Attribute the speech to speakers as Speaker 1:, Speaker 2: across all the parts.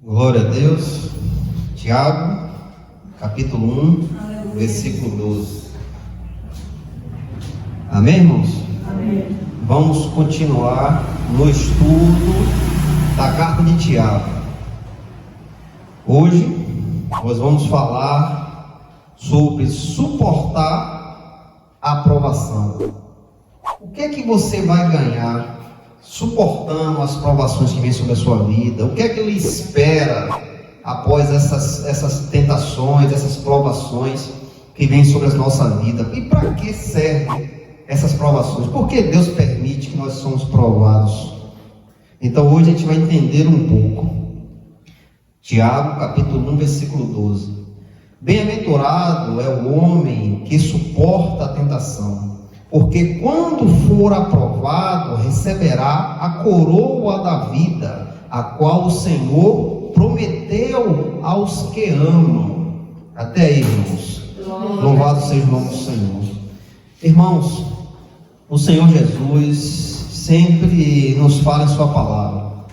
Speaker 1: Glória a Deus. Tiago, capítulo 1, versículo 12. Amém, irmãos?
Speaker 2: Amém.
Speaker 1: Vamos continuar no estudo da carta de Tiago. Hoje nós vamos falar sobre suportar a aprovação. O que é que você vai ganhar suportando as provações que vêm sobre a sua vida? O que é que ele espera após essas tentações, essas provações que vêm sobre a nossa vida? E para que servem essas provações? Por que Deus permite que nós somos provados? Então hoje a gente vai entender um pouco. Tiago, capítulo 1, versículo 12. Bem-aventurado é o homem que suporta a tentação, porque quando for aprovado, receberá a coroa da vida, a qual o Senhor prometeu aos que amam. Até aí, irmãos. Louvado seja o nome do Senhor. Irmãos, o Senhor Jesus sempre nos fala em sua palavra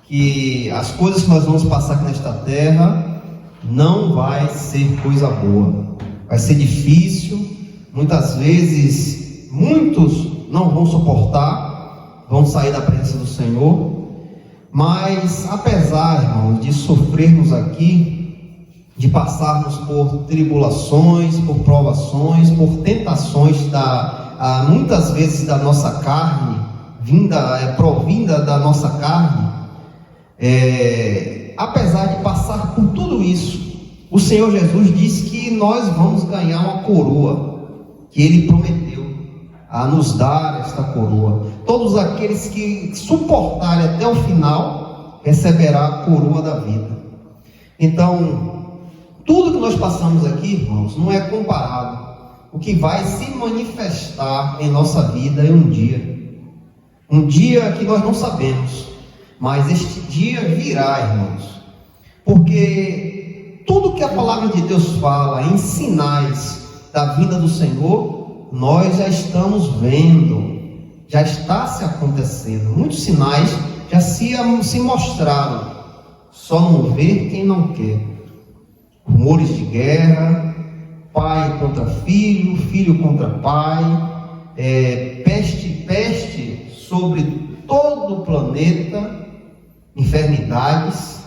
Speaker 1: que as coisas que nós vamos passar aqui nesta terra não vai ser coisa boa, vai ser difícil. Muitas vezes muitos não vão suportar, vão sair da presença do Senhor. Mas apesar, irmãos, de sofrermos aqui, de passarmos por tribulações, por provações, por tentações muitas vezes da nossa carne, provinda da nossa carne, apesar de passar por tudo isso, o Senhor Jesus disse que nós vamos ganhar uma coroa, que Ele prometeu a nos dar esta coroa. Todos aqueles que suportarem até o final receberá a coroa da vida. Então, tudo que nós passamos aqui, irmãos, não é comparado. O que vai se manifestar em nossa vida é um dia que nós não sabemos, mas este dia virá, irmãos, porque tudo que a palavra de Deus fala em sinais da vinda do Senhor, nós já estamos vendo, já está se acontecendo. Muitos sinais já se mostraram, só não vê quem não quer. Rumores de guerra, pai contra filho, filho contra pai, peste sobre todo o planeta, enfermidades,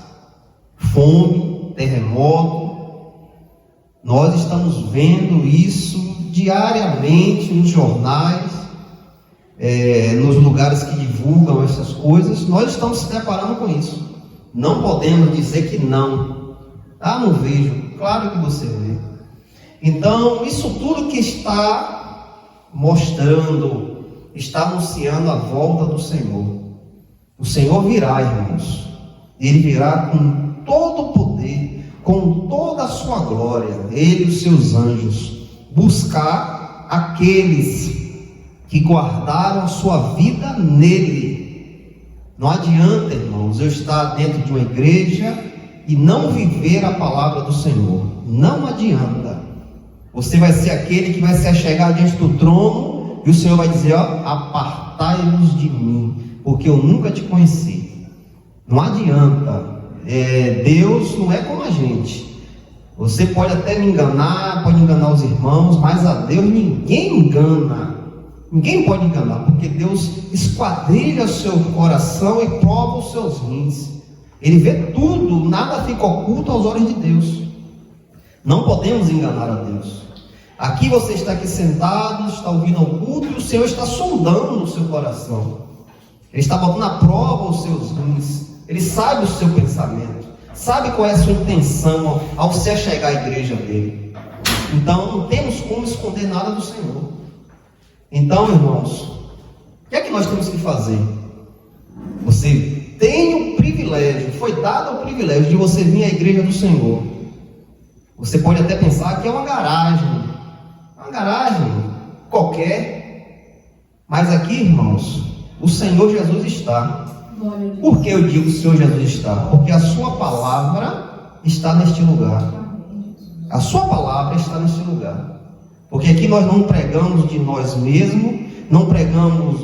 Speaker 1: fome, terremoto. Nós estamos vendo isso diariamente nos jornais, nos lugares que divulgam essas coisas. Nós estamos se deparando com isso. Não podemos dizer que não. Não vejo. Claro que você vê. Então, isso tudo que está mostrando, está anunciando a volta do Senhor. O Senhor virá, irmãos. Ele virá com todo o poder, com toda a sua glória, Ele e os seus anjos, buscar aqueles que guardaram a sua vida nele. Não adianta, irmãos, eu estar dentro de uma igreja e não viver a palavra do Senhor. Não adianta. Você vai ser aquele que vai se achegar diante do trono e o Senhor vai dizer: apartai-vos de mim, porque eu nunca te conheci. Não adianta. Deus não é como a gente. Você pode até me enganar, pode enganar os irmãos, mas a Deus ninguém engana. Ninguém pode enganar, porque Deus esquadrilha o seu coração e prova os seus rins. Ele vê tudo, nada fica oculto aos olhos de Deus. Não podemos enganar a Deus. Aqui você está aqui sentado, está ouvindo o culto, e o Senhor está sondando o seu coração. Ele está botando à prova os seus rins. Ele sabe o seu pensamento, sabe qual é a sua intenção ao se achegar à igreja dele. Então não temos como esconder nada do Senhor. Então, irmãos, o que é que nós temos que fazer? Você tem o privilégio, foi dado o privilégio de você vir à igreja do Senhor. Você pode até pensar que é uma garagem qualquer, mas aqui, irmãos, o Senhor Jesus está. Por que eu digo que o Senhor Jesus está? Porque a sua palavra está neste lugar. A sua palavra está neste lugar. Porque aqui nós não pregamos de nós mesmos, não pregamos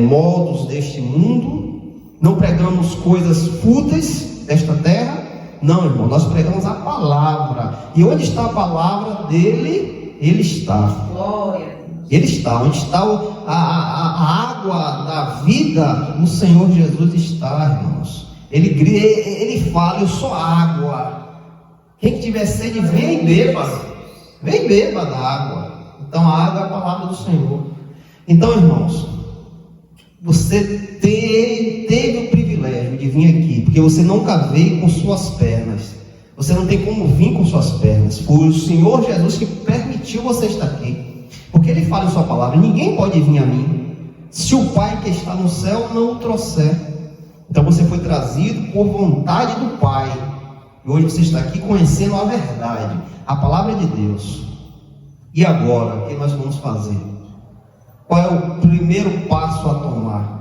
Speaker 1: modos deste mundo, não pregamos coisas fúteis, desta terra? Não, irmão, nós pregamos a palavra. E onde está a palavra dele? Ele está.
Speaker 2: Glória.
Speaker 1: Ele está. Onde está a água da vida? O Senhor Jesus está, irmãos. Ele fala: eu sou água. Quem tiver sede, vem e beba. Vem e beba da água. Então a água é a palavra do Senhor. Então, irmãos, você teve o privilégio de vir aqui, porque você nunca veio com suas pernas. Você não tem como vir com suas pernas. Foi o Senhor Jesus que permitiu você estar aqui. Porque Ele fala em sua palavra: ninguém pode vir a mim se o Pai que está no céu não o trouxer. Então você foi trazido por vontade do Pai. E hoje você está aqui conhecendo a verdade, a palavra de Deus. E agora, o que nós vamos fazer? Qual é o primeiro passo a tomar?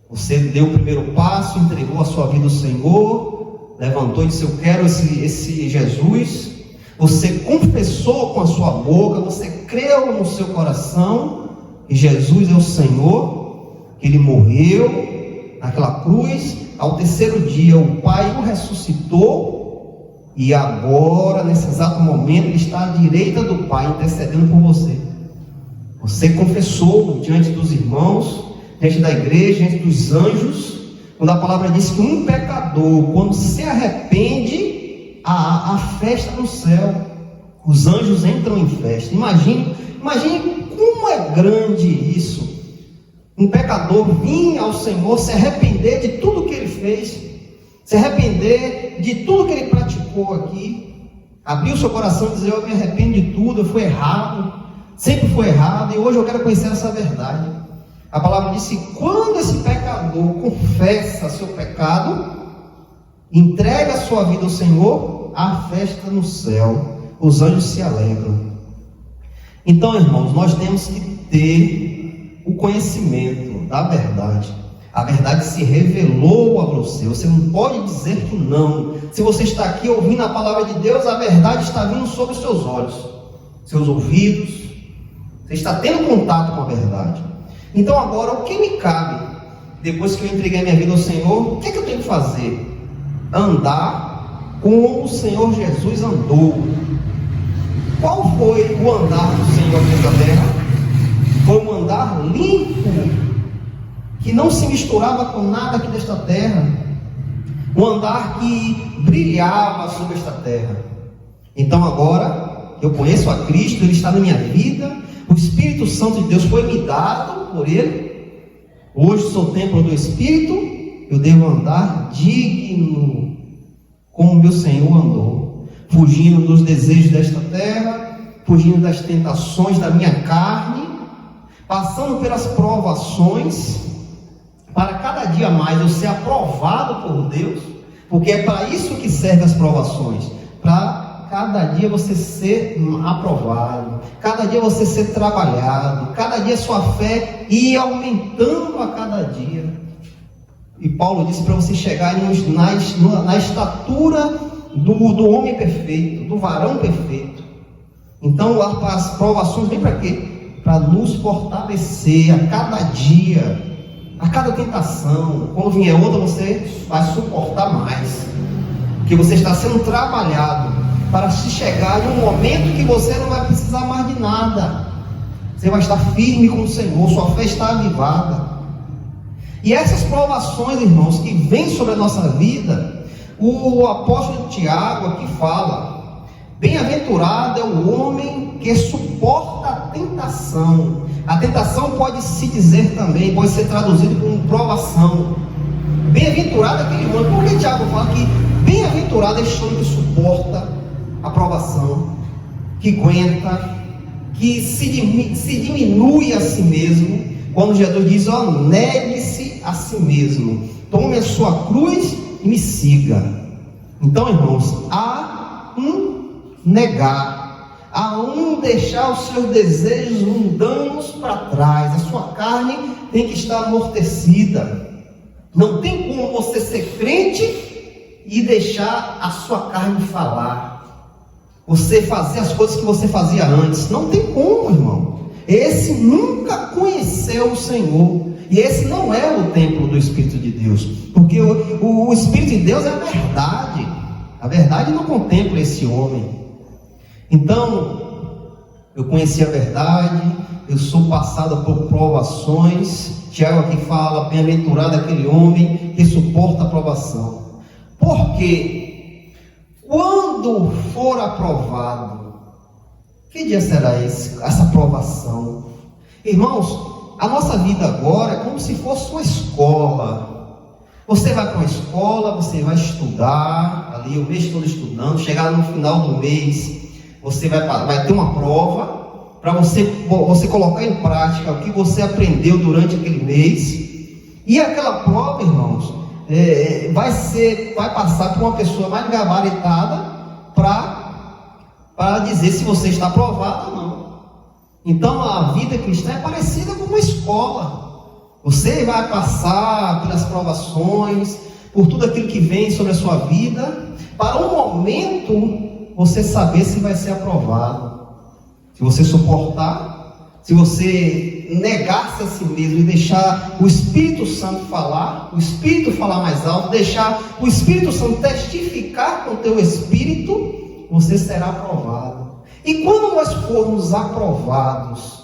Speaker 1: Você deu o primeiro passo, entregou a sua vida ao Senhor, levantou e disse: eu quero esse Jesus. Você confessou com a sua boca, você creu no seu coração que Jesus é o Senhor, que Ele morreu naquela cruz. Ao terceiro dia o Pai o ressuscitou, e agora, nesse exato momento, Ele está à direita do Pai, intercedendo por você. Você confessou diante dos irmãos, diante da igreja, diante dos anjos, quando a palavra diz que um pecador, quando se arrepende, a festa no céu, os anjos entram em festa. Imagine como é grande isso. Um pecador vir ao Senhor, se arrepender de tudo que ele fez, se arrepender de tudo que ele praticou aqui, abrir o seu coração e dizer: eu me arrependo de tudo, eu fui errado, sempre foi errado, e hoje eu quero conhecer essa verdade. A palavra diz que quando esse pecador confessa seu pecado, entrega a sua vida ao Senhor, há festa no céu, os anjos se alegram. Então, irmãos, nós temos que ter o conhecimento da verdade. A verdade se revelou a você. Você não pode dizer que não. Se você está aqui ouvindo a palavra de Deus, a verdade está vindo sobre os seus olhos, seus ouvidos. Você está tendo contato com a verdade. Então agora, o que me cabe, depois que eu entreguei a minha vida ao Senhor, o que é que eu tenho que fazer? Andar como o Senhor Jesus andou. Qual foi o andar do Senhor nessa terra? Foi um andar limpo, que não se misturava com nada aqui desta terra, um andar que brilhava sobre esta terra. Então agora eu conheço a Cristo, Ele está na minha vida, o Espírito Santo de Deus foi me dado por Ele. Hoje sou templo do Espírito, eu devo andar digno, como meu Senhor andou, fugindo dos desejos desta terra, fugindo das tentações da minha carne, passando pelas provações, para cada dia mais eu ser aprovado por Deus, porque é para isso que servem as provações, para cada dia você ser aprovado, cada dia você ser trabalhado, cada dia sua fé ir aumentando a cada dia. E Paulo disse para você chegar na estatura do homem perfeito, do varão perfeito. Então as provações vêm para quê? Para nos fortalecer a cada dia, a cada tentação. Quando vier outra, você vai suportar mais, porque você está sendo trabalhado para se chegar em um momento que você não vai precisar mais de nada. Você vai estar firme com o Senhor, sua fé está avivada. E essas provações, irmãos, que vêm sobre a nossa vida, o apóstolo Tiago aqui fala: bem-aventurado é o homem que suporta a tentação. A tentação pode se dizer também, pode ser traduzido como provação. Bem-aventurado é aquele homem. Por que Tiago fala que bem-aventurado é este homem que suporta a provação, que aguenta, que se diminui a si mesmo? Quando Jesus diz: ó, negue-se a si mesmo, tome a sua cruz e me siga. Então, irmãos, há um negar, há um deixar os seus desejos mundanos para trás. A sua carne tem que estar amortecida. Não tem como você ser crente e deixar a sua carne falar, você fazer as coisas que você fazia antes. Não tem como, irmão. Esse nunca conheceu o Senhor, e esse não é o templo do Espírito de Deus, porque o Espírito de Deus é a verdade. A verdade não contempla esse homem. Então, eu conheci a verdade, eu sou passado por provações. Tiago aqui fala: bem-aventurado aquele homem que suporta a provação. Porque quando for aprovado, que dia será essa provação? Irmãos, a nossa vida agora é como se fosse uma escola. Você vai para uma escola, você vai estudar, ali o mês todo estudando, chegar no final do mês, você vai ter uma prova, para você colocar em prática o que você aprendeu durante aquele mês. E aquela prova, irmãos, vai passar por uma pessoa mais gabaritada para dizer se você está aprovado ou não. Então a vida cristã é parecida com uma escola. Você vai passar pelas provações, por tudo aquilo que vem sobre a sua vida, para um momento você saber se vai ser aprovado. Se você suportar, se você negar-se a si mesmo e deixar o Espírito Santo falar, o Espírito falar mais alto, deixar o Espírito Santo testificar com o teu Espírito, você será aprovado. E quando nós formos aprovados,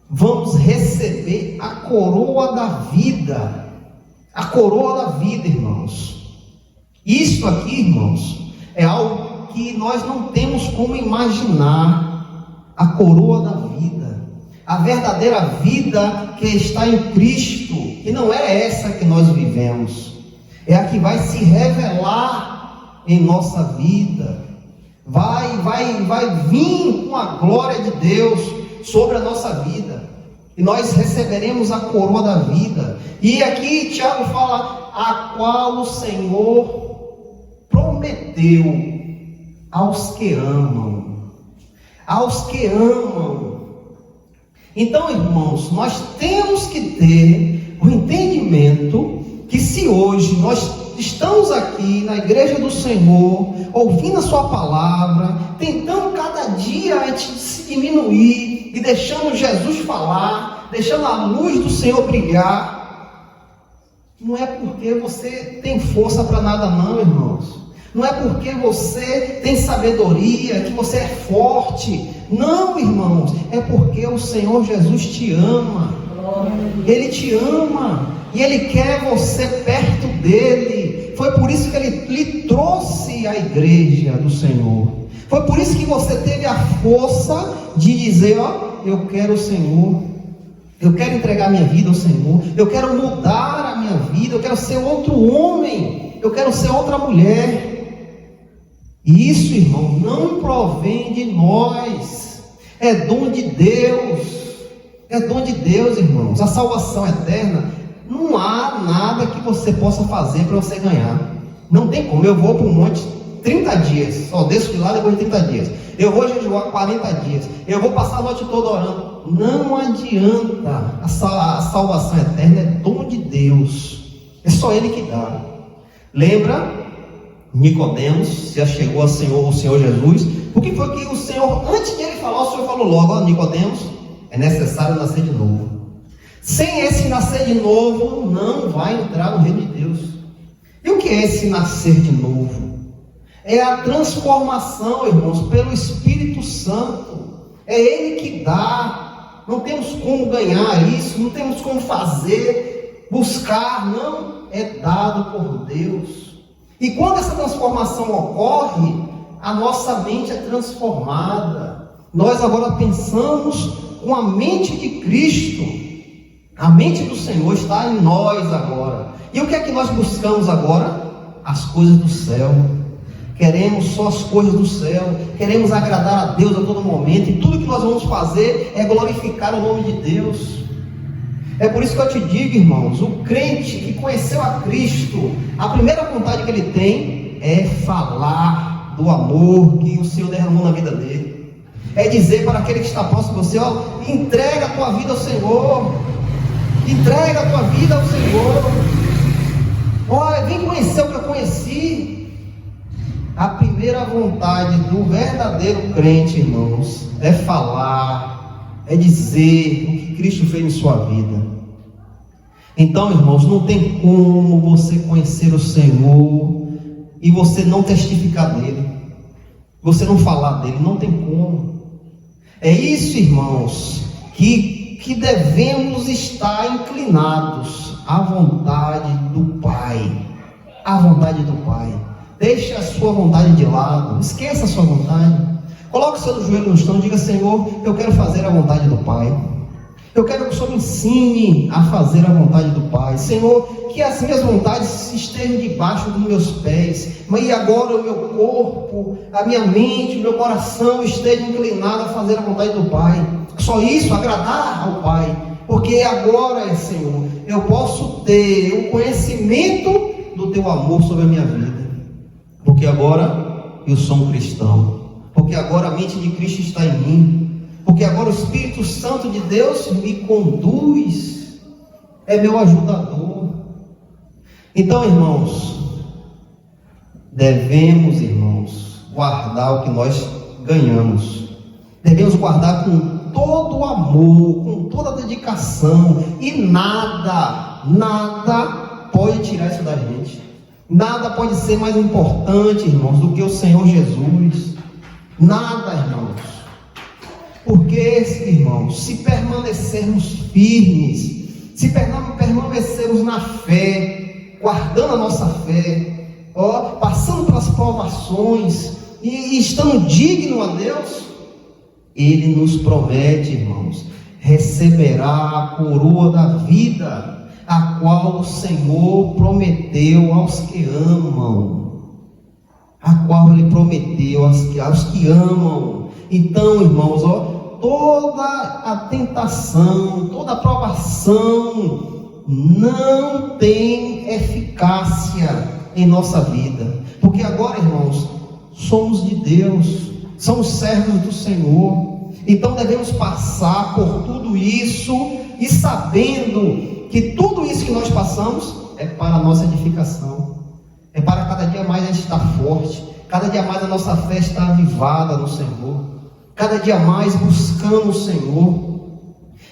Speaker 1: vamos receber a coroa da vida. A coroa da vida, irmãos. Isso aqui, irmãos, é algo que nós não temos como imaginar. A coroa da vida, a verdadeira vida que está em Cristo, que não é essa que nós vivemos, é a que vai se revelar em nossa vida, vai vir com a glória de Deus sobre a nossa vida, e nós receberemos a coroa da vida. E aqui Tiago fala: a qual o Senhor prometeu aos que amam. Aos que amam. Então, irmãos, nós temos que ter o entendimento que se hoje nós estamos aqui na igreja do Senhor, ouvindo a sua palavra, tentando cada dia a gente se diminuir e deixando Jesus falar, deixando a luz do Senhor brilhar, não é porque você tem força para nada não, irmãos. Não é porque você tem sabedoria, que você é forte. Não, irmãos, é porque o Senhor Jesus te ama. Ele te ama e Ele quer você perto dele. Foi por isso que Ele lhe trouxe à igreja do Senhor. Foi por isso que você teve a força de dizer: ó, eu quero o Senhor, eu quero entregar minha vida ao Senhor, eu quero mudar a minha vida, eu quero ser outro homem, eu quero ser outra mulher. E isso, irmão, não provém de nós, é dom de Deus, é dom de Deus, irmãos. A salvação eterna, não há nada que você possa fazer para você ganhar. Não tem como. Eu vou para um monte 30 dias, só desço de lá depois de 30 dias. Eu vou jejuar 40 dias, eu vou passar a noite toda orando. Não adianta. A salvação eterna é dom de Deus, é só Ele que dá. Lembra? Nicodemos se achegou ao Senhor Jesus. O que foi que o Senhor, antes de ele falar, o Senhor falou logo: ó, Nicodemos, é necessário nascer de novo. Sem esse nascer de novo, não vai entrar no reino de Deus. E o que é esse nascer de novo? É a transformação, irmãos, pelo Espírito Santo. É Ele que dá. Não temos como ganhar isso, não temos como fazer, buscar, não. É dado por Deus. E quando essa transformação ocorre, a nossa mente é transformada. Nós agora pensamos com a mente de Cristo. A mente do Senhor está em nós agora. E o que é que nós buscamos agora? As coisas do céu. Queremos só as coisas do céu. Queremos agradar a Deus a todo momento. E tudo que nós vamos fazer é glorificar o nome de Deus. É por isso que eu te digo, irmãos, o crente que conheceu a Cristo, a primeira vontade que ele tem é falar do amor que o Senhor derramou na vida dele. É dizer para aquele que está próximo de você: ó, entrega a tua vida ao Senhor. Entrega a tua vida ao Senhor. Olha, vem conhecer o que eu conheci. A primeira vontade do verdadeiro crente, irmãos, é falar, é dizer o que Cristo fez em sua vida. Então, irmãos, não tem como você conhecer o Senhor e você não testificar dele, você não falar dele, não tem como. É isso, irmãos, que devemos estar inclinados à vontade do Pai, à vontade do Pai. Deixe a sua vontade de lado, esqueça a sua vontade, coloque o seu joelho no chão e diga: Senhor, eu quero fazer a vontade do Pai. Eu quero que o Senhor me ensine a fazer a vontade do Pai. Senhor, que as minhas vontades estejam debaixo dos meus pés, mas e agora o meu corpo, a minha mente, o meu coração estejam inclinados a fazer a vontade do Pai. Só isso, agradar ao Pai. Porque agora, Senhor, eu posso ter o conhecimento do Teu amor sobre a minha vida. Porque agora eu sou um cristão. Porque agora a mente de Cristo está em mim. Porque agora o Espírito Santo de Deus me conduz, é meu ajudador. Então, irmãos, devemos, irmãos, guardar o que nós ganhamos. Devemos guardar com todo o amor, com toda a dedicação, e nada pode tirar isso da gente. Nada pode ser mais importante, irmãos, do que o Senhor Jesus. Nada, irmãos. Porque, irmãos, se permanecermos firmes, se permanecermos na fé, guardando a nossa fé, passando pelas provações e estando digno a Deus, Ele nos promete, irmãos, receberá a coroa da vida, a qual o Senhor prometeu aos que amam, a qual Ele prometeu aos que amam. Então, irmãos, toda a tentação, toda a provação não tem eficácia em nossa vida, porque agora, irmãos, somos de Deus, somos servos do Senhor. Então devemos passar por tudo isso e sabendo que tudo isso que nós passamos é para a nossa edificação, é para cada dia mais a gente estar forte, cada dia mais a nossa fé está avivada no Senhor, cada dia mais buscando o Senhor,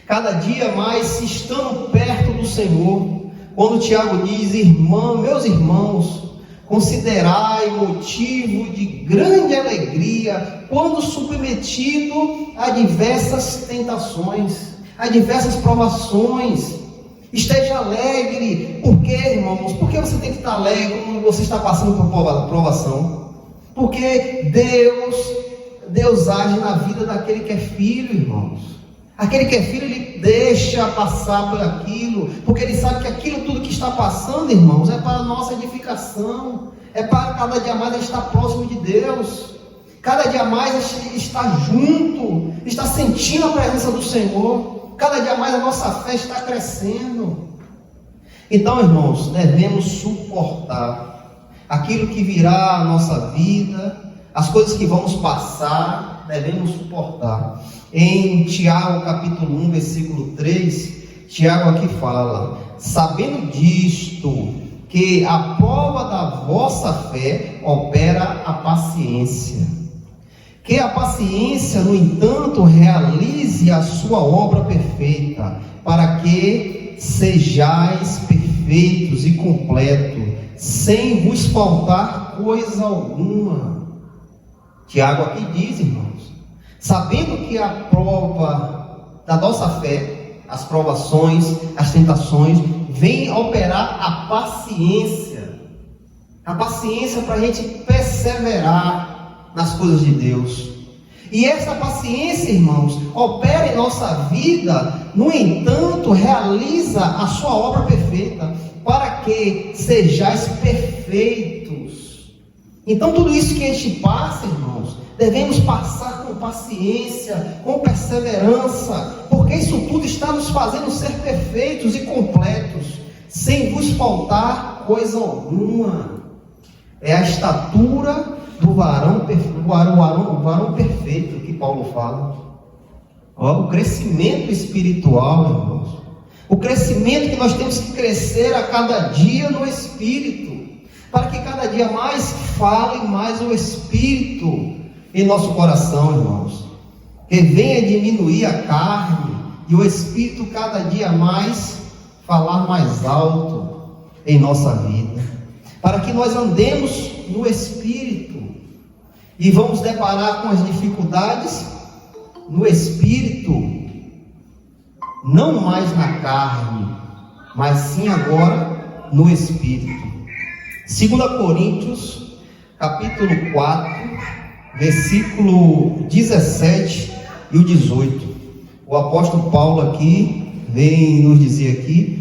Speaker 1: cada dia mais estando perto do Senhor. Quando Tiago diz: meus irmãos, considerai motivo de grande alegria quando submetido a diversas tentações, a diversas provações. Esteja alegre. Por quê, irmãos? Por que você tem que estar alegre quando você está passando por provação? Porque Deus age na vida daquele que é filho, irmãos. Aquele que é filho, ele deixa passar por aquilo, porque ele sabe que aquilo tudo que está passando, irmãos, é para a nossa edificação, é para cada dia mais a gente estar próximo de Deus, cada dia mais a gente estar junto, estar sentindo a presença do Senhor, cada dia mais a nossa fé está crescendo. Então, irmãos, devemos suportar aquilo que virá à nossa vida, as coisas que vamos passar, devemos suportar. Em Tiago capítulo 1, versículo 3, Tiago aqui fala: sabendo disto, que a prova da vossa fé opera a paciência. Que a paciência, no entanto, realize a sua obra perfeita, para que sejais perfeitos e completos, sem vos faltar coisa alguma. Tiago aqui diz, irmãos, sabendo que a prova da nossa fé, as provações, as tentações, vem operar a paciência para a gente perseverar nas coisas de Deus. E essa paciência, irmãos, opera em nossa vida, no entanto, realiza a sua obra perfeita, para que sejais perfeitos. Então, tudo isso que a gente passa, irmãos, devemos passar com paciência, com perseverança, porque isso tudo está nos fazendo ser perfeitos e completos, sem vos faltar coisa alguma. É a estatura do varão perfeito que Paulo fala. O crescimento espiritual, irmãos, o crescimento que nós temos que crescer a cada dia no Espírito, para que cada dia mais fale mais o Espírito em nosso coração, irmãos, que venha diminuir a carne e o Espírito cada dia mais falar mais alto em nossa vida, para que nós andemos no Espírito e vamos deparar com as dificuldades no Espírito, não mais na carne, mas sim agora no Espírito. 2 Coríntios, capítulo 4, versículo 17 e o 18. O apóstolo Paulo aqui vem nos dizer aqui,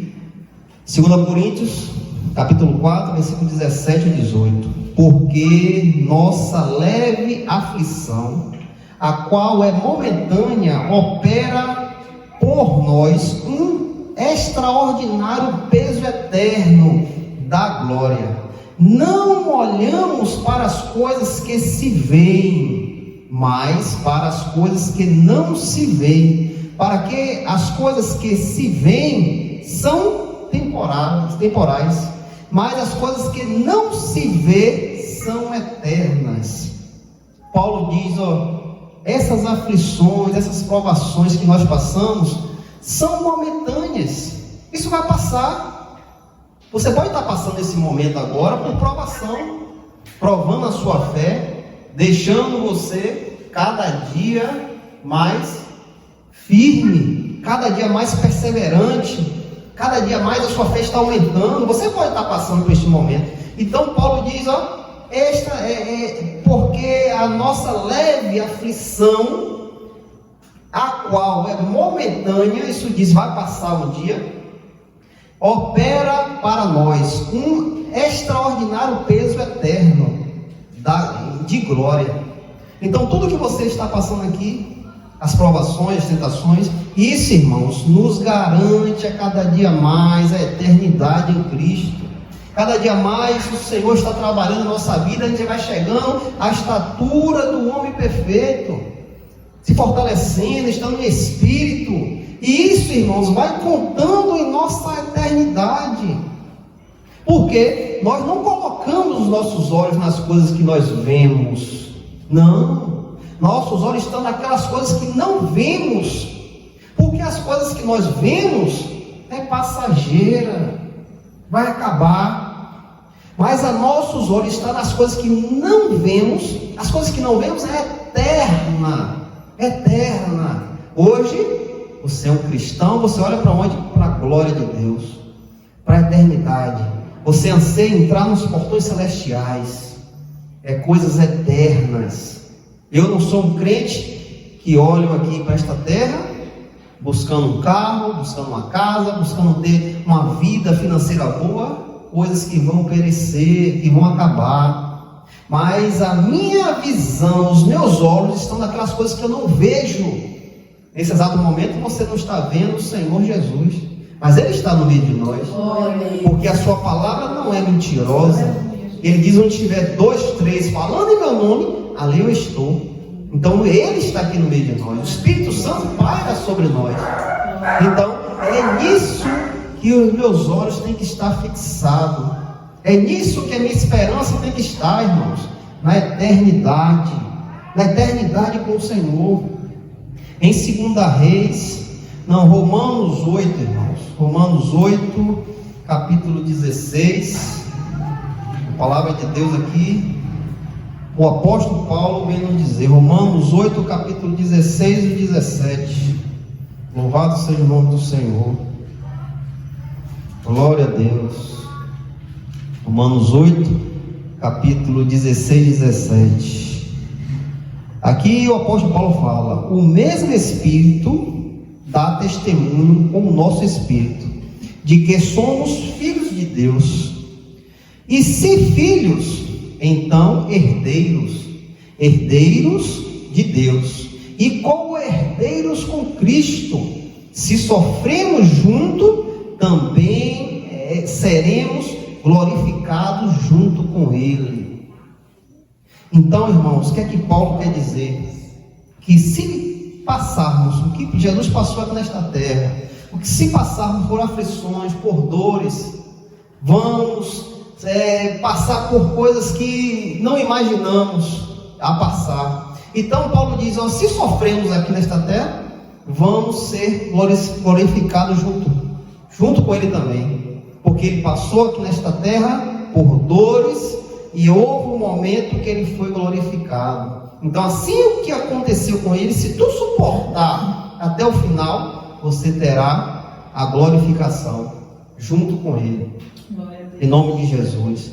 Speaker 1: 2 Coríntios, capítulo 4, versículo 17 e 18. Porque nossa leve aflição, a qual é momentânea, opera por nós um extraordinário peso eterno da glória. Não olhamos para as coisas que se veem, mas para as coisas que não se veem, para que as coisas que se veem são temporais, mas as coisas que não se vê são eternas. Paulo diz, essas aflições, essas provações que nós passamos são momentâneas, isso vai passar. Você pode estar passando esse momento agora por provação, provando a sua fé, deixando você cada dia mais firme, cada dia mais perseverante, cada dia mais a sua fé está aumentando. Você pode estar passando por este momento. Então Paulo diz, esta é porque a nossa leve aflição, a qual é momentânea, isso diz, vai passar um dia, opera para nós um extraordinário peso eterno de glória. Então tudo que você está passando aqui, as provações, as tentações, isso, irmãos, nos garante a cada dia mais a eternidade em Cristo. Cada dia mais o Senhor está trabalhando na nossa vida, a gente vai chegando à estatura do homem perfeito, se fortalecendo, estando em espírito. E isso, irmãos, vai contando em nossa eternidade. Porque nós não colocamos os nossos olhos nas coisas que nós vemos. Não. Nossos olhos estão naquelas coisas que não vemos. Porque as coisas que nós vemos é passageira, vai acabar. Mas a nossos olhos estão nas coisas que não vemos. As coisas que não vemos é eterna. Hoje você é um cristão, você olha para onde? Para a glória de Deus, para a eternidade. Você anseia entrar nos portões celestiais, coisas eternas. Eu não sou um crente que olho aqui para esta terra, buscando um carro, buscando uma casa, buscando ter uma vida financeira boa, coisas que vão perecer, que vão acabar. Mas a minha visão, os meus olhos estão naquelas coisas que eu não vejo. Nesse exato momento você não está vendo o Senhor Jesus, mas Ele está no meio de nós, porque a sua palavra não é mentirosa. Ele diz, onde tiver 2, 3 falando em meu nome, ali eu estou. Então Ele está aqui no meio de nós, o Espírito Santo paira sobre nós. Então é nisso que os meus olhos têm que estar fixados, é nisso que a minha esperança tem que estar, irmãos, na eternidade com o Senhor. Em 2 Reis, Romanos 8, irmãos, Romanos 8, capítulo 16, a palavra de Deus aqui, o apóstolo Paulo vem nos dizer, Romanos 8, capítulo 16 e 17, louvado seja o nome do Senhor, glória a Deus. Romanos 8, capítulo 16 e 17. Aqui o apóstolo Paulo fala, o mesmo Espírito dá testemunho com o nosso Espírito, de que somos filhos de Deus, e se filhos, então herdeiros de Deus, e como herdeiros com Cristo, se sofremos junto, também seremos glorificados junto com Ele. Então, irmãos, o que é que Paulo quer dizer? Que se passarmos o que Jesus passou aqui nesta terra, o que se passarmos por aflições, por dores, vamos passar por coisas que não imaginamos a passar. Então Paulo diz, se sofremos aqui nesta terra, vamos ser glorificados junto com ele também, porque ele passou aqui nesta terra por dores e houve um momento que ele foi glorificado. Então, assim o que aconteceu com ele, se tu suportar até o final, você terá a glorificação junto com ele, em nome de Jesus.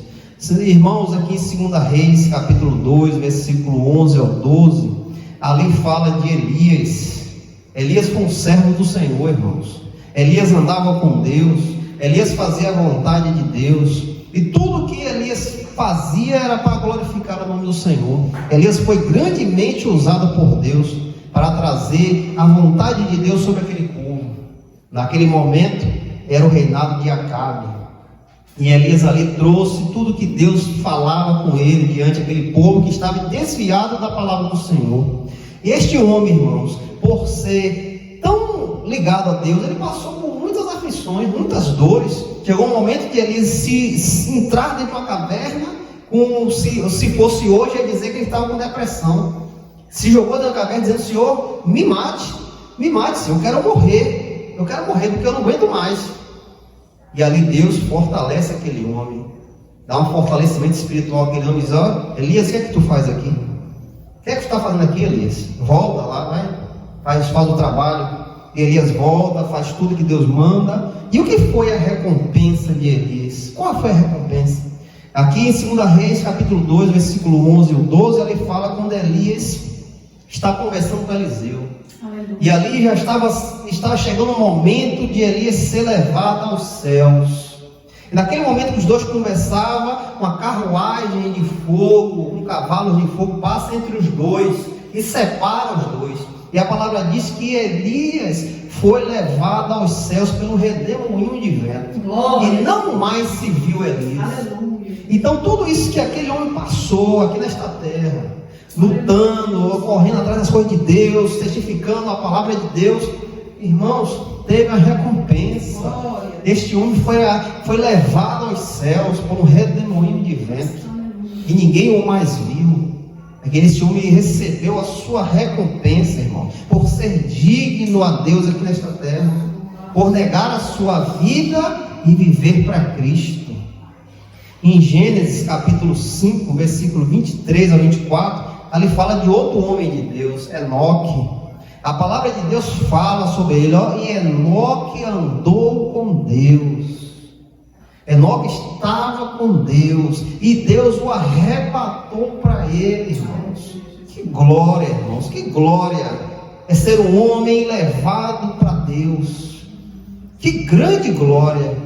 Speaker 1: Irmãos, aqui em 2 Reis, capítulo 2, versículo 11 ao 12, ali fala de Elias. Elias foi um servo do Senhor, irmãos. Elias andava com Deus, Elias fazia a vontade de Deus, e tudo que Elias fazia era para glorificar o nome do Senhor. Elias foi grandemente usado por Deus para trazer a vontade de Deus sobre aquele povo. Naquele momento era o reinado de Acabe, e Elias ali trouxe tudo que Deus falava com ele diante daquele povo que estava desviado da palavra do Senhor. E este homem, irmãos, por ser tão ligado a Deus, ele passou por muitas aflições, muitas dores. Chegou um momento de Elias se entrar dentro de uma caverna, como se fosse hoje, ia dizer que ele estava com depressão. Se jogou dentro da caverna dizendo: Senhor, me mate, Senhor, eu quero morrer porque eu não aguento mais. E ali Deus fortalece aquele homem, dá um fortalecimento espiritual àquele homem, diz: ó, Elias, o que é que tu faz aqui? O que é que tu está fazendo aqui, Elias? Volta lá, faz o trabalho. E Elias volta, faz tudo que Deus manda. E o que foi a recompensa de Elias? Qual foi a recompensa? Aqui em 2 Reis, capítulo 2, versículo 11 e 12, ele fala quando Elias está conversando com Eliseu. Aleluia. E ali já estava chegando o momento de Elias ser levado aos céus. E naquele momento que os dois conversavam, uma carruagem de fogo, um cavalo de fogo passa entre os dois e separa os dois. E a palavra diz que Elias foi levado aos céus pelo redemoinho de vento. Glória. E não mais se viu Elias. Aleluia. Então tudo isso que aquele homem passou aqui nesta terra, lutando, correndo atrás das coisas de Deus, testificando a palavra de Deus, irmãos, teve a recompensa. Glória. Este homem foi levado aos céus por um redemoinho de vento. E ninguém o mais viu. Esse homem recebeu a sua recompensa, irmão, por ser digno a Deus aqui nesta terra, por negar a sua vida e viver para Cristo. Em Gênesis capítulo 5, versículo 23 a 24, ali fala de outro homem de Deus, Enoque. A palavra de Deus fala sobre ele, e Enoque andou com Deus. Enoque estava com Deus e Deus o arrebatou para ele, irmãos. Que glória, irmãos, que glória é ser um homem levado para Deus. Que grande glória.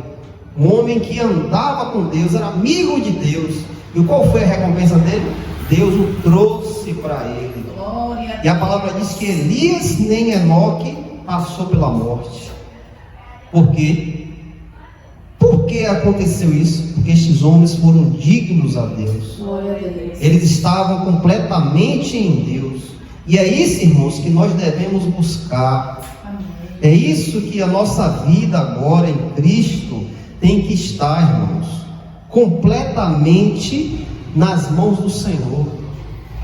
Speaker 1: Um homem que andava com Deus, era amigo de Deus. E qual foi a recompensa dele? Deus o trouxe para ele. Glória. E a palavra diz que Elias nem Enoque passou pela morte. Por quê? Por que aconteceu isso? Porque estes homens foram dignos a Deus. Glória a Deus. Eles estavam completamente em Deus. E é isso, irmãos, que nós devemos buscar. Amém. É isso que a nossa vida agora em Cristo tem que estar, irmãos, completamente nas mãos do Senhor.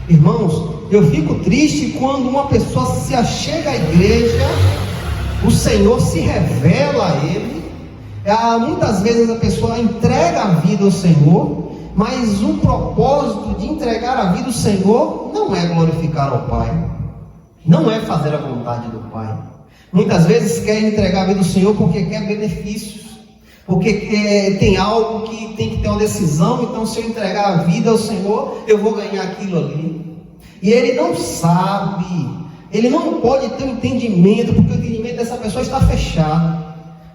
Speaker 1: Irmãos, eu fico triste quando uma pessoa se achega à igreja, o Senhor se revela a ele. Muitas vezes a pessoa entrega a vida ao Senhor, mas o propósito de entregar a vida ao Senhor não é glorificar ao Pai, não é fazer a vontade do Pai. Muitas vezes quer entregar a vida ao Senhor porque quer benefícios, porque tem algo que tem que ter uma decisão. Então, se eu entregar a vida ao Senhor, eu vou ganhar aquilo ali. E ele não sabe, ele não pode ter um entendimento, porque o entendimento dessa pessoa está fechado.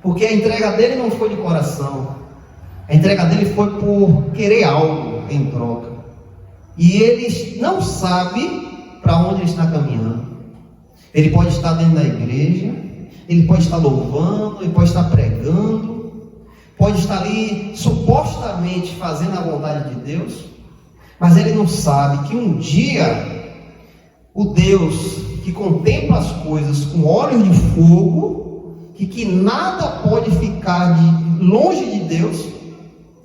Speaker 1: Porque a entrega dele não foi de coração, a entrega dele foi por querer algo em troca. E ele não sabe para onde ele está caminhando. Ele pode estar dentro da igreja, ele pode estar louvando, ele pode estar pregando, pode estar ali supostamente fazendo a vontade de Deus, mas ele não sabe que um dia o Deus que contempla as coisas com olhos de fogo, e que nada pode ficar longe de Deus,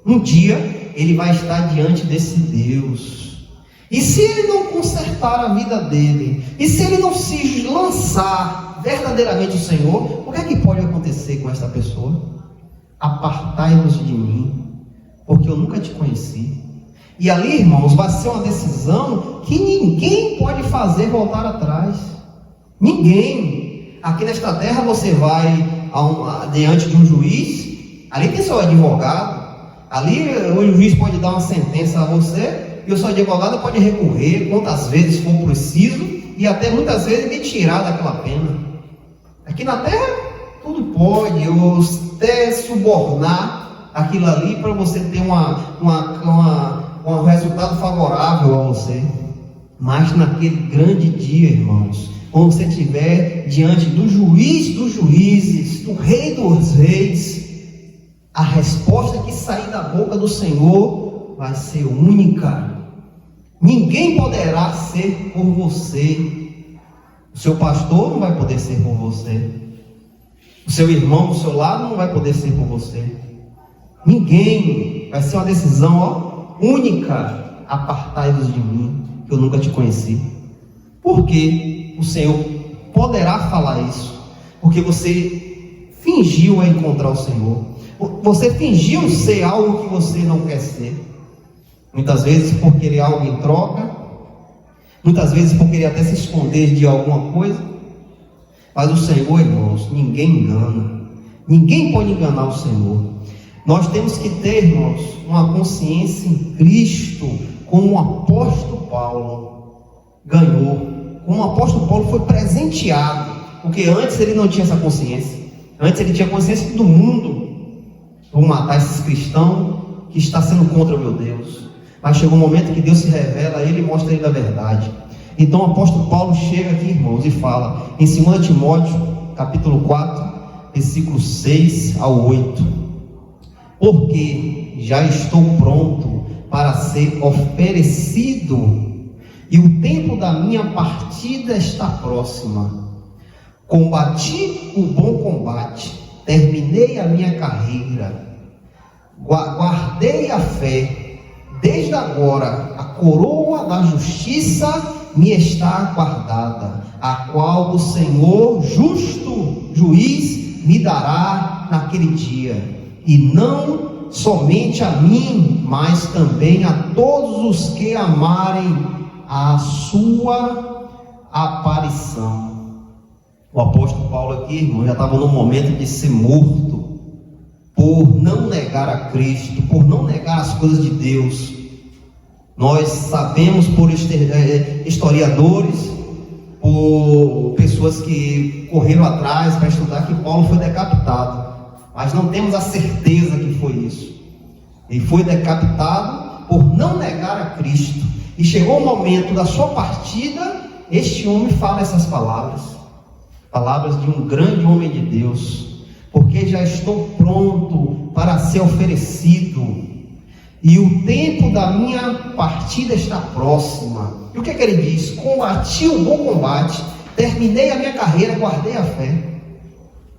Speaker 1: um dia ele vai estar diante desse Deus. E se ele não consertar a vida dele, e se ele não se lançar verdadeiramente o Senhor, o que é que pode acontecer com essa pessoa? apartai-vos de mim, porque eu nunca te conheci. E ali, irmãos, vai ser uma decisão que ninguém pode fazer voltar atrás. Ninguém. Aqui nesta terra você vai diante de um juiz, ali tem seu advogado, ali o juiz pode dar uma sentença a você, e o seu advogado pode recorrer quantas vezes for preciso, e até muitas vezes lhe tirar daquela pena. Aqui na terra, tudo pode, ou até subornar aquilo ali para você ter um resultado favorável a você. Mas naquele grande dia, irmãos, quando você estiver diante do juiz dos juízes, do rei dos reis, a resposta que sair da boca do Senhor vai ser única. Ninguém poderá ser por você. O seu pastor não vai poder ser por você. O seu irmão do seu lado não vai poder ser por você. Ninguém. Vai ser uma decisão única. Apartai-vos de mim, que eu nunca te conheci. Por que o Senhor poderá falar isso? Porque você fingiu encontrar o Senhor. Você fingiu ser algo que você não quer ser. Muitas vezes por querer algo em troca. Muitas vezes por querer até se esconder de alguma coisa. Mas o Senhor, irmãos, ninguém engana. Ninguém pode enganar o Senhor. Nós temos que ter, irmãos, uma consciência em Cristo, como o apóstolo Paulo ganhou. Como o apóstolo Paulo foi presenteado. Porque antes ele não tinha essa consciência. Antes ele tinha consciência do mundo. Vou matar esses cristãos que está sendo contra o meu Deus. Mas chegou um momento que Deus se revela a ele e mostra a ele a verdade. Então o apóstolo Paulo chega aqui, irmãos, e fala em 2 Timóteo, capítulo 4, versículos 6 ao 8. Porque já estou pronto para ser oferecido, e o tempo da minha partida está próxima. Combati o bom combate, terminei a minha carreira, guardei a fé. Desde agora, a coroa da justiça me está guardada, a qual o Senhor, justo juiz, me dará naquele dia. E não somente a mim, mas também a todos os que amarem a sua aparição. O apóstolo Paulo aqui, irmão, já estava no momento de ser morto, por não negar a Cristo, por não negar as coisas de Deus. Nós sabemos por historiadores, por pessoas que correram atrás para estudar, que Paulo foi decapitado, mas não temos a certeza que foi isso. Ele foi decapitado por não negar a Cristo, e chegou o momento da sua partida. Este homem fala essas palavras de um grande homem de Deus: porque já estou pronto para ser oferecido, e o tempo da minha partida está próxima. E o que é que ele diz? Combati o bom combate, terminei a minha carreira, guardei a fé.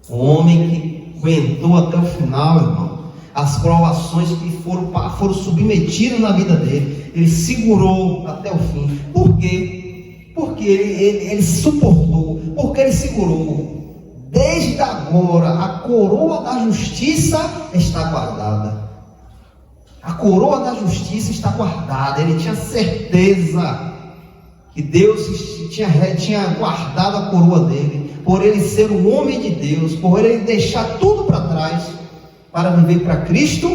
Speaker 1: O homem que aguentou até o final, irmão, as provações que foram submetidas na vida dele, ele segurou até o fim. Por quê? Porque ele suportou, porque ele segurou. Desde agora, a coroa da justiça está guardada. A coroa da justiça está guardada. Ele tinha certeza que Deus tinha guardado a coroa dele, por ele ser um homem de Deus, por ele deixar tudo para trás para viver para Cristo.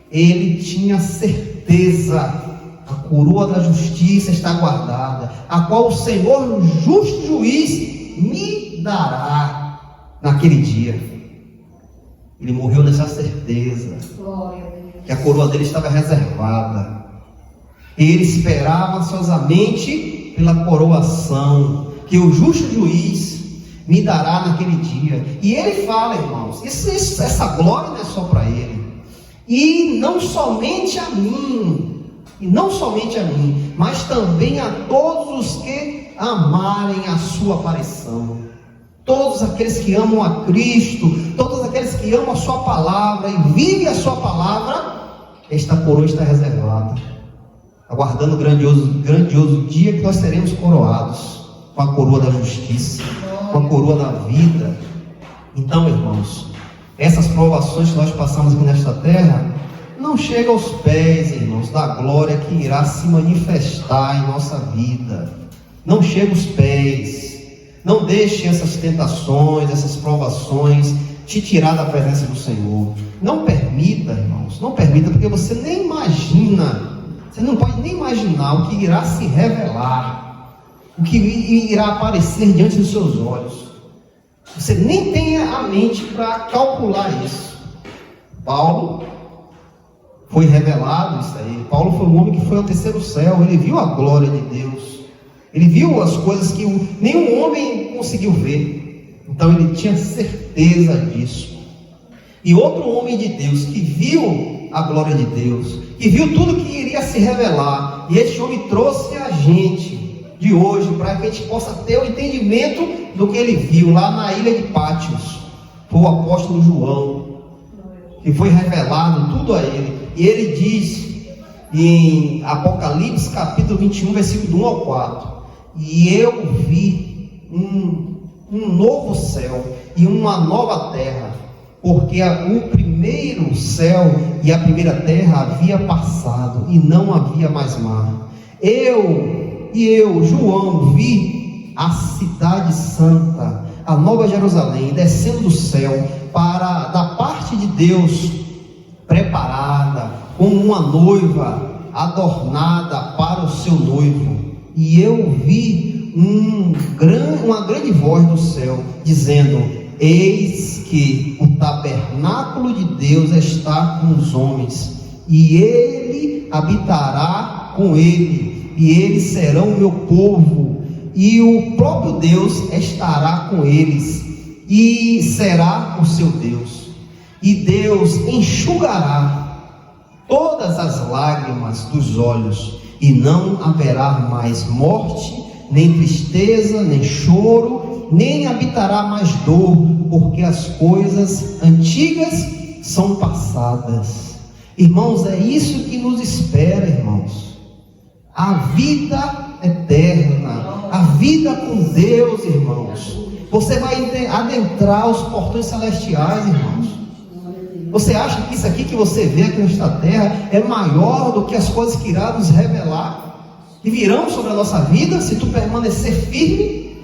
Speaker 1: Ele tinha certeza. A coroa da justiça está guardada, a qual o Senhor, o justo juiz, me dará naquele dia. Ele morreu nessa certeza que a coroa dele estava reservada. Ele esperava ansiosamente pela coroação que o justo juiz me dará naquele dia. E ele fala, irmãos, essa glória não é só para ele, e não somente a mim, mas também a todos os que amarem a sua aparição. Todos aqueles que amam a Cristo, todos aqueles que amam a sua palavra e vivem a sua palavra, esta coroa está reservada, aguardando o grandioso dia que nós seremos coroados com a coroa da justiça, com a coroa da vida. Então, irmãos, essas provações que nós passamos aqui nesta terra, não chega aos pés, irmãos, da glória que irá se manifestar em nossa vida. Não chega aos pés. Não deixe essas tentações, essas provações te tirar da presença do Senhor. Não permita, irmãos, não permita, porque você nem imagina, você não pode nem imaginar o que irá se revelar, o que irá aparecer diante dos seus olhos. Você nem tem a mente para calcular isso. Paulo foi revelado isso aí. Paulo foi um homem que foi ao terceiro céu. Ele viu a glória de Deus. Ele viu as coisas que nenhum homem conseguiu ver. Então ele tinha certeza disso. E outro homem de Deus que viu a glória de Deus, que viu tudo que iria se revelar, e este homem trouxe a gente de hoje para que a gente possa ter o entendimento do que ele viu lá na ilha de Pátios. Foi o apóstolo João, que foi revelado tudo a ele. E ele diz em Apocalipse capítulo 21, versículo 1 ao 4: e eu vi um novo céu e uma nova terra, porque o primeiro céu e a primeira terra havia passado, e não havia mais mar. Eu, João, vi a cidade santa, a nova Jerusalém, descendo do céu, da parte de Deus, preparada como uma noiva adornada para o seu noivo. E eu vi uma grande voz do céu, dizendo: eis que o tabernáculo de Deus está com os homens, e ele habitará com ele, e eles serão o meu povo, e o próprio Deus estará com eles, e será o seu Deus. E Deus enxugará todas as lágrimas dos olhos, e não haverá mais morte, nem tristeza, nem choro, nem habitará mais dor, porque as coisas antigas são passadas. Irmãos, é isso que nos espera, irmãos. A vida eterna, a vida com Deus, irmãos. Você vai adentrar os portões celestiais, irmãos. Você acha que isso aqui que você vê aqui nesta terra é maior do que as coisas que irá nos revelar e virão sobre a nossa vida, se tu permanecer firme,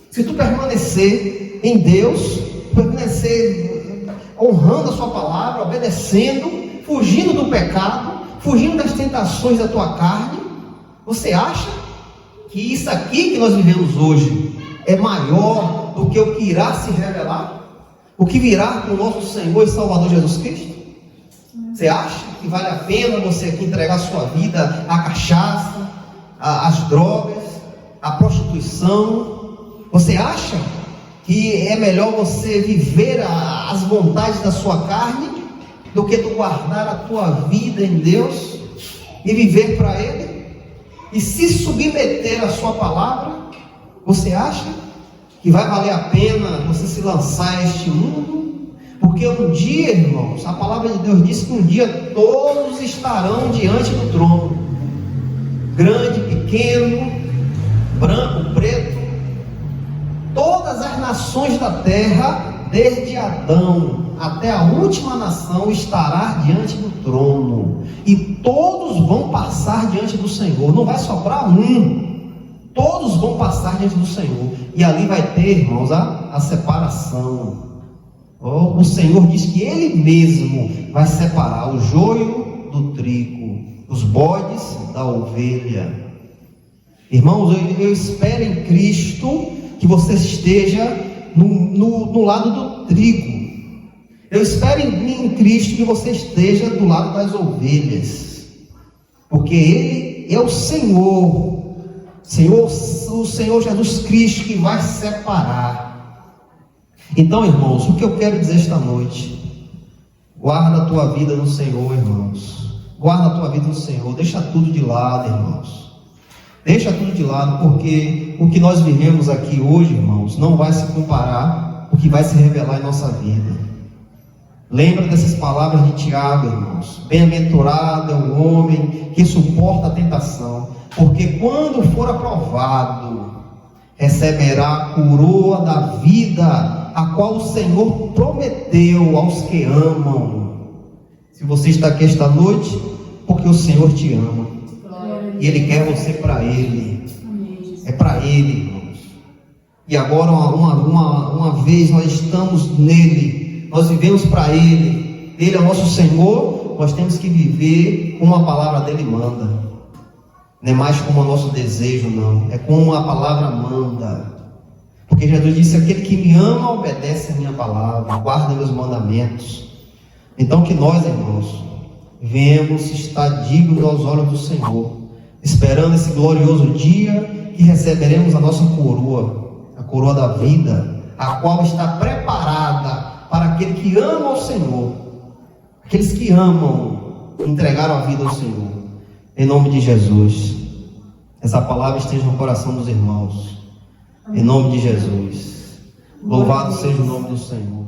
Speaker 1: se tu permanecer em Deus, permanecer honrando a sua palavra, obedecendo, fugindo do pecado, fugindo das tentações da tua carne? Você acha que isso aqui que nós vivemos hoje é maior do que o que irá se revelar? O que virá com o nosso Senhor e Salvador Jesus Cristo? Você acha que vale a pena você aqui entregar sua vida à cachaça, às drogas, à prostituição? Você acha que é melhor você viver as vontades da sua carne do que tu guardar a tua vida em Deus e viver para Ele e se submeter à sua palavra? Você acha que vai valer a pena você se lançar a este mundo? Porque um dia, irmãos, a palavra de Deus diz que um dia todos estarão diante do trono, grande, pequeno, branco, preto, todas as nações da terra, desde Adão até a última nação, estará diante do trono, e todos vão passar diante do Senhor. Não vai sobrar um. Todos vão passar diante do Senhor, e ali vai ter, irmãos, a separação. O Senhor diz que Ele mesmo vai separar o joio do trigo, os bodes da ovelha. Irmãos, eu espero em Cristo que você esteja no lado do trigo. Eu espero em Cristo que você esteja do lado das ovelhas, porque Ele é o Senhor, o Senhor Jesus Cristo, que vai separar. Então, irmãos, o que eu quero dizer esta noite: guarda a tua vida no Senhor, irmãos. Guarda a tua vida no Senhor. Deixa tudo de lado, irmãos. Deixa tudo de lado, porque o que nós vivemos aqui hoje, irmãos, não vai se comparar ao que vai se revelar em nossa vida. Lembra dessas palavras de Tiago, irmãos: bem-aventurado é o homem que suporta a tentação, porque quando for aprovado, receberá a coroa da vida a qual o Senhor prometeu aos que amam. Se você está aqui esta noite, porque o Senhor te ama. E Ele quer você para Ele. É para Ele, irmãos. E agora, uma vez nós estamos nele, nós vivemos para Ele. Ele é o nosso Senhor, nós temos que viver como a palavra dele manda. Não é mais como o nosso desejo, não. É como a palavra manda. Porque Jesus disse: aquele que me ama obedece a minha palavra, guarda meus mandamentos. Então que nós, irmãos, venhamos estar dignos aos olhos do Senhor, esperando esse glorioso dia que receberemos a nossa coroa, a coroa da vida, a qual está preparada para aquele que ama ao Senhor, aqueles que amam, entregaram a vida ao Senhor. Em nome de Jesus, essa palavra esteja no coração dos irmãos. Em nome de Jesus. Louvado seja o nome do Senhor.